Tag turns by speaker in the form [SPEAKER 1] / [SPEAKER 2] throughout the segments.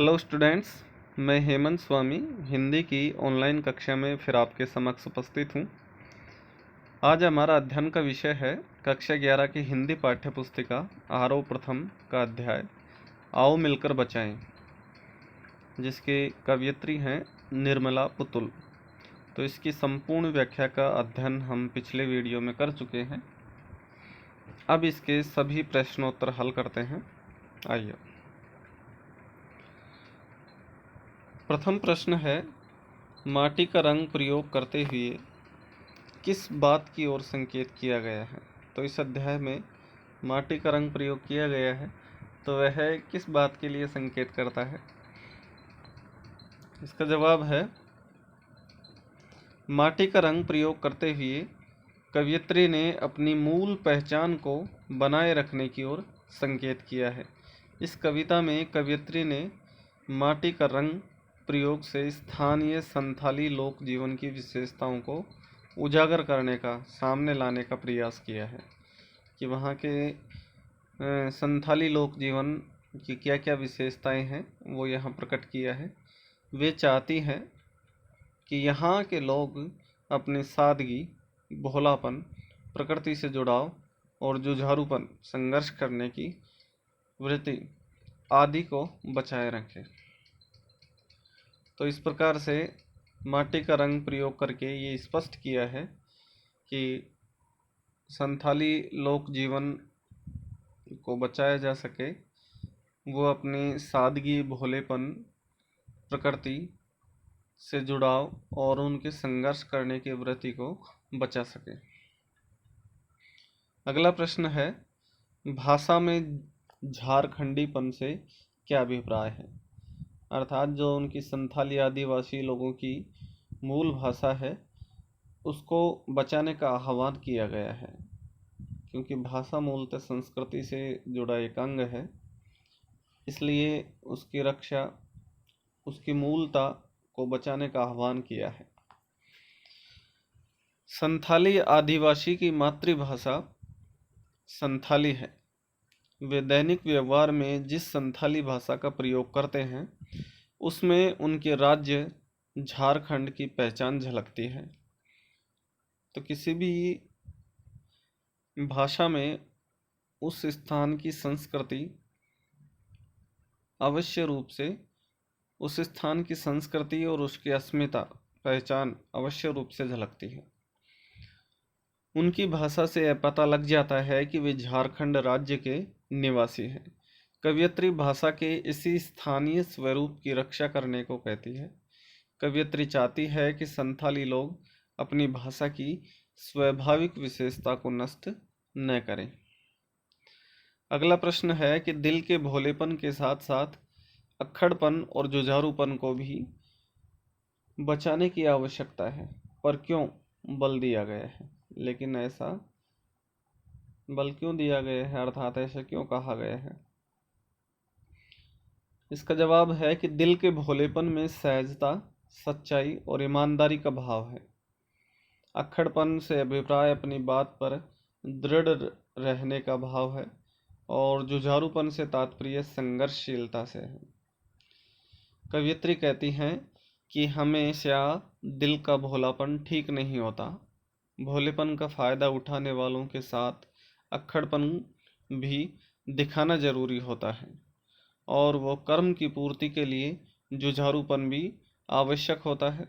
[SPEAKER 1] Hello students, मैं हेमंत स्वामी हिंदी की online कक्षा में फिर आपके समक्ष उपस्थित हूँ। आज हमारा अध्ययन का विषय है कक्षा 11 की हिंदी पाठ्य पुस्तिका आरोह प्रथम का अध्याय आओ मिलकर बचाएं, जिसके कवयित्री हैं निर्मला पुतुल। तो इसकी संपूर्ण व्याख्या का अध्ययन हम पिछले वीडियो में कर चुके हैं। अब इसके सभी प्रश्नोत्तर हल करते हैं। आइए। प्रथम प्रश्न है, माटी का रंग प्रयोग करते हुए किस बात की ओर संकेत किया गया है। तो इस अध्याय में माटी का रंग प्रयोग किया गया है, तो वह किस बात के लिए संकेत करता है। इसका जवाब है, माटी का रंग प्रयोग करते हुए कवयित्री ने अपनी मूल पहचान को बनाए रखने की ओर संकेत किया है। इस कविता में कवयित्री ने माटी का रंग प्रयोग से स्थानीय संथाली लोक जीवन की विशेषताओं को उजागर करने का, सामने लाने का प्रयास किया है कि वहाँ के संथाली लोक जीवन की क्या क्या विशेषताएं हैं, वो यहाँ प्रकट किया है। वे चाहती हैं कि यहाँ के लोग अपनी सादगी, भोलापन, प्रकृति से जुड़ाव और जुझारूपन, संघर्ष करने की वृत्ति आदि को बचाए रखें। तो इस प्रकार से माटी का रंग प्रयोग करके ये स्पष्ट किया है कि संथाली लोक जीवन को बचाया जा सके, वो अपनी सादगी, भोलेपन, प्रकृति से जुड़ाव और उनके संघर्ष करने की वृत्ति को बचा सके। अगला प्रश्न है, भाषा में झारखंडीपन से क्या अभिप्राय है। अर्थात जो उनकी संथाली आदिवासी लोगों की मूल भाषा है, उसको बचाने का आह्वान किया गया है, क्योंकि भाषा मूलतः संस्कृति से जुड़ा एक अंग है, इसलिए उसकी रक्षा, उसकी मूलता को बचाने का आह्वान किया है। संथाली आदिवासी की मातृभाषा संथाली है। वे दैनिक व्यवहार में जिस संथाली भाषा का प्रयोग करते हैं, उसमें उनके राज्य झारखंड की पहचान झलकती है। तो किसी भी भाषा में उस स्थान की संस्कृति अवश्य रूप से, उस स्थान की संस्कृति और उसकी अस्मिता, पहचान अवश्य रूप से झलकती है। उनकी भाषा से यह पता लग जाता है कि वे झारखंड राज्य के निवासी हैं। कवयित्री भाषा के इसी स्थानीय स्वरूप की रक्षा करने को कहती है। कवयित्री चाहती है कि संथाली लोग अपनी भाषा की स्वाभाविक विशेषता को नष्ट न करें। अगला प्रश्न है कि दिल के भोलेपन के साथ साथ अक्खड़पन और जुझारूपन को भी बचाने की आवश्यकता है, पर क्यों बल दिया गया है। लेकिन ऐसा बल क्यों दिया गया है, अर्थात ऐसा क्यों कहा गया है। इसका जवाब है कि दिल के भोलेपन में सहजता, सच्चाई और ईमानदारी का भाव है। अक्खड़पन से अभिप्राय अपनी बात पर दृढ़ रहने का भाव है, और जुझारूपन से तात्पर्य संघर्षशीलता से है। कवयित्री कहती हैं कि हमेशा दिल का भोलापन ठीक नहीं होता। भोलेपन का फायदा उठाने वालों के साथ अक्खड़पन भी दिखाना जरूरी होता है, और वो कर्म की पूर्ति के लिए जुझारूपन भी आवश्यक होता है।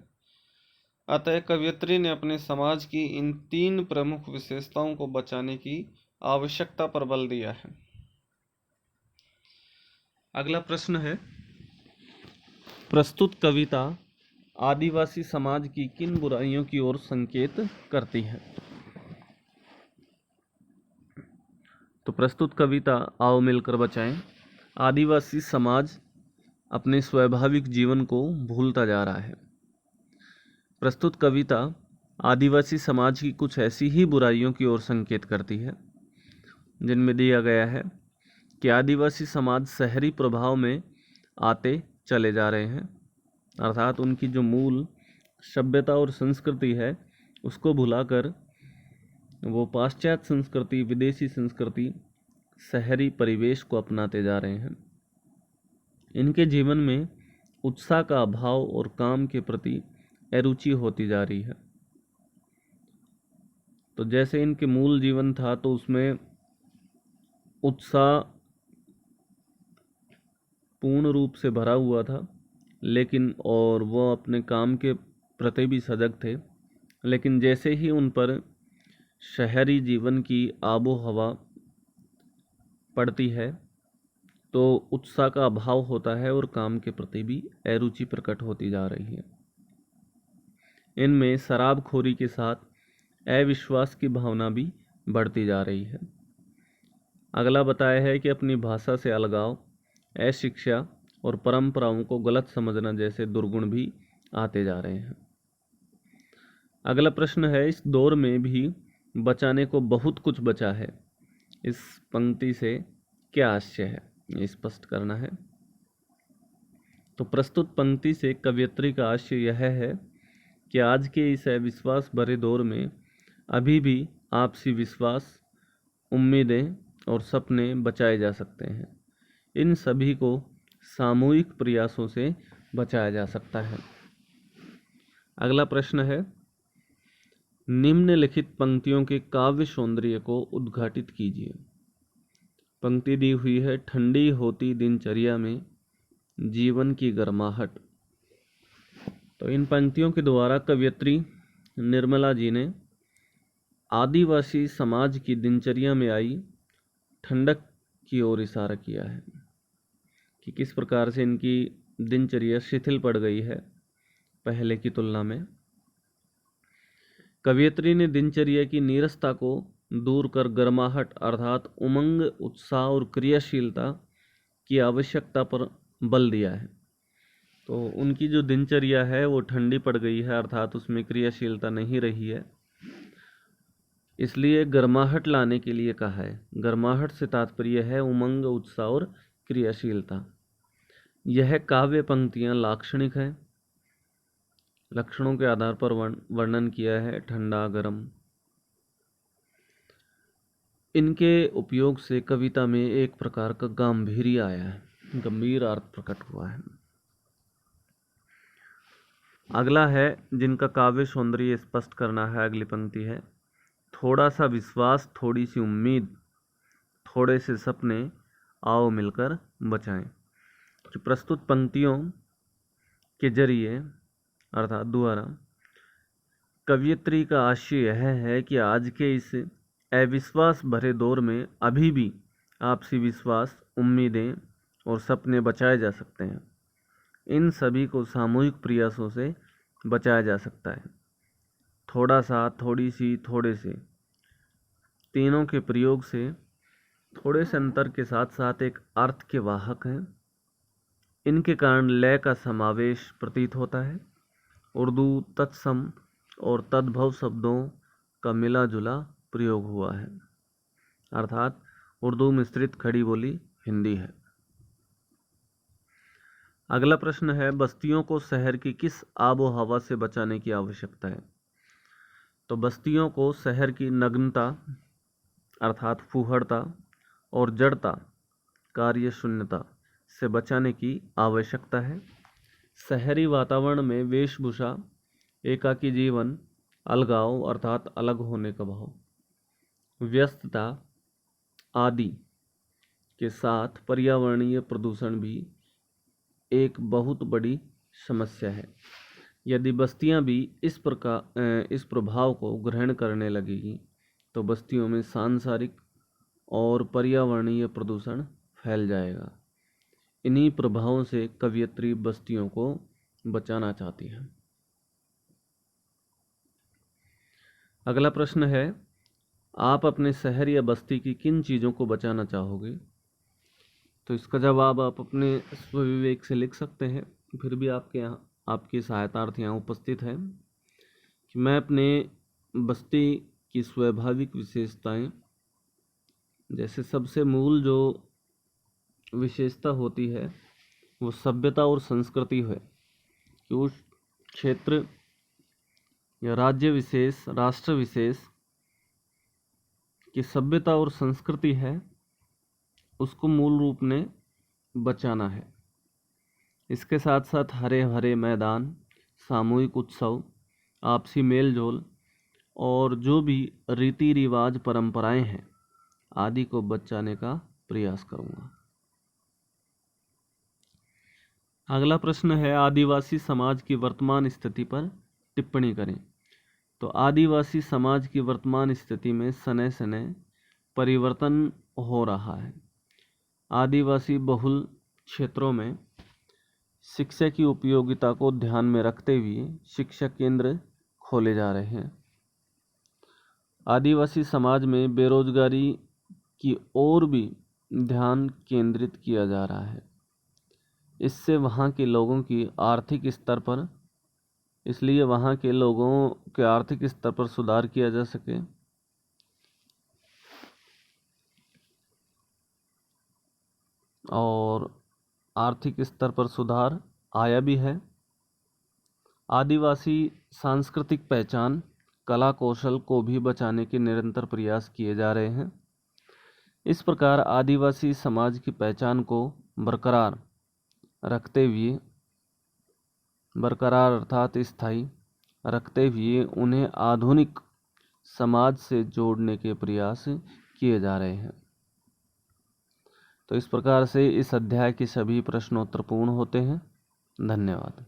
[SPEAKER 1] अतः कवयित्री ने अपने समाज की इन तीन प्रमुख विशेषताओं को बचाने की आवश्यकता पर बल दिया है। अगला प्रश्न है, प्रस्तुत कविता आदिवासी समाज की किन बुराइयों की ओर संकेत करती है। तो प्रस्तुत कविता आओ मिलकर बचाएं आदिवासी समाज अपने स्वाभाविक जीवन को भूलता जा रहा है। प्रस्तुत कविता आदिवासी समाज की कुछ ऐसी ही बुराइयों की ओर संकेत करती है, जिनमें दिया गया है कि आदिवासी समाज शहरी प्रभाव में आते चले जा रहे हैं, अर्थात उनकी जो मूल सभ्यता और संस्कृति है उसको भुलाकर वो पाश्चात्य संस्कृति, विदेशी संस्कृति, शहरी परिवेश को अपनाते जा रहे हैं। इनके जीवन में उत्साह का अभाव और काम के प्रति अरुचि होती जा रही है। तो जैसे इनके मूल जीवन था तो उसमें उत्साह पूर्ण रूप से भरा हुआ था, लेकिन और वो अपने काम के प्रति भी सजग थे। लेकिन जैसे ही उन पर शहरी जीवन की आबो हवा पड़ती है तो उत्साह का अभाव होता है और काम के प्रति भी अरुचि प्रकट होती जा रही है। इनमें शराबखोरी के साथ अविश्वास की भावना भी बढ़ती जा रही है। अगला बताया है कि अपनी भाषा से अलगाव, अशिक्षा और परंपराओं को गलत समझना जैसे दुर्गुण भी आते जा रहे हैं। अगला प्रश्न है, इस दौर में भी बचाने को बहुत कुछ बचा है। इस पंक्ति से क्या आशय है, ये स्पष्ट करना है। तो प्रस्तुत पंक्ति से कवयित्री का आशय यह है कि आज के इस अविश्वास भरे दौर में अभी भी आपसी विश्वास, उम्मीदें और सपने बचाए जा सकते हैं। इन सभी को सामूहिक प्रयासों से बचाया जा सकता है। अगला प्रश्न है, निम्नलिखित पंक्तियों के काव्य सौंदर्य को उद्घाटित कीजिए। पंक्ति दी हुई है, ठंडी होती दिनचर्या में जीवन की गर्माहट। तो इन पंक्तियों के द्वारा कवयित्री निर्मला जी ने आदिवासी समाज की दिनचर्या में आई ठंडक की ओर इशारा किया है कि किस प्रकार से इनकी दिनचर्या शिथिल पड़ गई है पहले की तुलना में। कवयित्री ने दिनचर्या की नीरसता को दूर कर गर्माहट अर्थात उमंग, उत्साह और क्रियाशीलता की आवश्यकता पर बल दिया है। तो उनकी जो दिनचर्या है वो ठंडी पड़ गई है, अर्थात उसमें क्रियाशीलता नहीं रही है, इसलिए गर्माहट लाने के लिए कहा है। गर्माहट से तात्पर्य है उमंग, उत्साह और क्रियाशीलता। यह काव्य पंक्तियां लाक्षणिक हैं, लक्षणों के आधार पर वर्णन किया है, ठंडा, गर्म। इनके उपयोग से कविता में एक प्रकार का गांभीर्य आया है, गंभीर अर्थ प्रकट हुआ है। अगला है जिनका काव्य सौंदर्य स्पष्ट करना है, अगली पंक्ति है, थोड़ा सा विश्वास, थोड़ी सी उम्मीद, थोड़े से सपने, आओ मिलकर बचाएं। कि प्रस्तुत पंक्तियों के जरिए अर्थात द्वारा कवयित्री का आशय यह है कि आज के इस अविश्वास भरे दौर में अभी भी आपसी विश्वास, उम्मीदें और सपने बचाए जा सकते हैं। इन सभी को सामूहिक प्रयासों से बचाया जा सकता है। थोड़ा सा, थोड़ी सी, थोड़े से, तीनों के प्रयोग से थोड़े से अंतर के साथ साथ एक अर्थ के वाहक हैं। इनके कारण लय का समावेश प्रतीत होता है। उर्दू तत्सम और तद्भव शब्दों का मिला जुला प्रयोग हुआ है, अर्थात उर्दू मिश्रित खड़ी बोली हिंदी है। अगला प्रश्न है, बस्तियों को शहर की किस आबो हवा से बचाने की आवश्यकता है। तो बस्तियों को शहर की नग्नता अर्थात फूहड़ता और जड़ता, कार्य शून्यता से बचाने की आवश्यकता है। शहरी वातावरण में वेशभूषा, एकाकी जीवन, अलगाव अर्थात अलग होने का भाव, व्यस्तता आदि के साथ पर्यावरणीय प्रदूषण भी एक बहुत बड़ी समस्या है। यदि बस्तियां भी इस प्रभाव को ग्रहण करने लगेगी तो बस्तियों में सांसारिक और पर्यावरणीय प्रदूषण फैल जाएगा। इन्हीं प्रभावों से कवयित्री बस्तियों को बचाना चाहती है। अगला प्रश्न है, आप अपने शहर या बस्ती की किन चीज़ों को बचाना चाहोगे। तो इसका जवाब आप अपने स्वविवेक से लिख सकते हैं। फिर भी आपके सहायतार्थ यहाँ उपस्थित है कि मैं अपने बस्ती की स्वाभाविक विशेषताएं, जैसे सबसे मूल जो विशेषता होती है वो सभ्यता और संस्कृति है, कि उस क्षेत्र या राज्य विशेष, राष्ट्र विशेष की सभ्यता और संस्कृति है उसको मूल रूप में बचाना है। इसके साथ साथ हरे भरे मैदान, सामूहिक उत्सव, आपसी मेल जोल और जो भी रीति रिवाज परंपराएं हैं आदि को बचाने का प्रयास करूंगा। अगला प्रश्न है, आदिवासी समाज की वर्तमान स्थिति पर टिप्पणी करें। तो आदिवासी समाज की वर्तमान स्थिति में सने सने परिवर्तन हो रहा है। आदिवासी बहुल क्षेत्रों में शिक्षा की उपयोगिता को ध्यान में रखते हुए शिक्षा केंद्र खोले जा रहे हैं। आदिवासी समाज में बेरोजगारी की ओर भी ध्यान केंद्रित किया जा रहा है। इससे वहाँ के लोगों की आर्थिक स्तर पर इसलिए वहाँ के लोगों के आर्थिक स्तर पर सुधार किया जा सके। और आर्थिक स्तर पर सुधार आया भी है। आदिवासी सांस्कृतिक पहचान, कला कौशल को भी बचाने के निरंतर प्रयास किए जा रहे हैं। इस प्रकार आदिवासी समाज की पहचान को बरकरार अर्थात स्थायी रखते हुए उन्हें आधुनिक समाज से जोड़ने के प्रयास किए जा रहे हैं। तो इस प्रकार से इस अध्याय के सभी प्रश्नोत्तर पूर्ण होते हैं। धन्यवाद।